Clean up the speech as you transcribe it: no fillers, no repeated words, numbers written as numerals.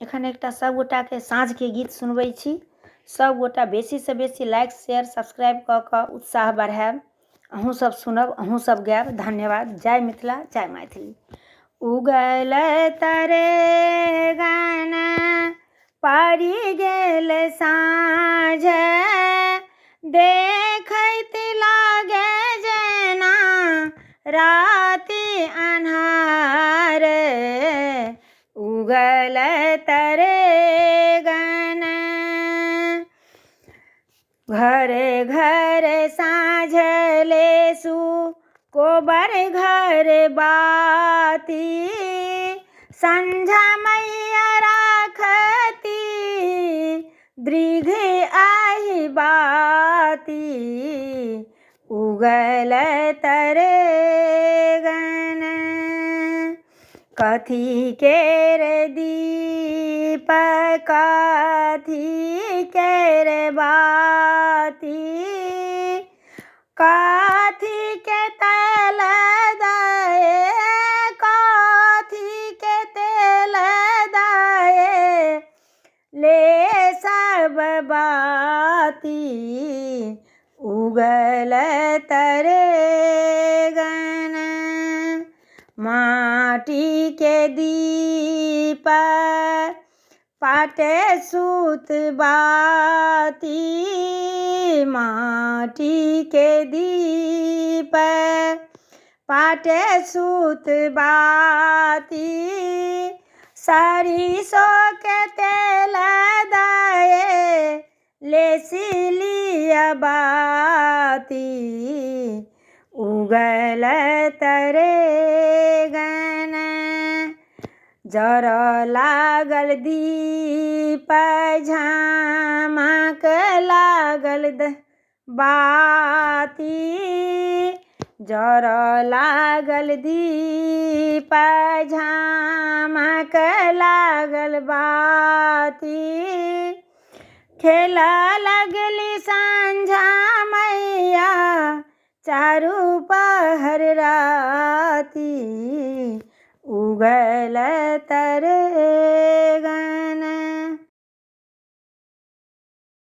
एखन एकटा सबगोटा के साँझ के गीत सुनबै छी। सब गोटा बेसी से बेसी लाइक शेयर सब्सक्राइब कऽ कऽ उत्साह बढ़ायब। अहूँ सब सुनब, अहूँ सब गायब। धन्यवाद। जय मिथिला, जय मैथिली। उगल तरे गाना पारी गेल साँझ, देखैत लागे जेना राति अन्हार। उगल तरे गाना घरे घरे साँझ लेसु कोबर घर बाती, संझा मैया राखती दृघ आही बाती। उगल तरे गाना कथी केर दीप कथी केर बाती, कथी के तेल दाए कथी के तेल दाए ले सब बाती। उगल तरे गाना माटी के दीप पाटे सूत बाती, माटी के दीप पाटे सूत बाती, सरिसों के तेल दाए लेसी लिया बाती। उगल तरे गाना जर लागल दीप झामक लागल बाती, जर लागल दीप झामक लागल बाती। खेला लगली संझा मैया चारू पहर राती। उगल तरे गाना।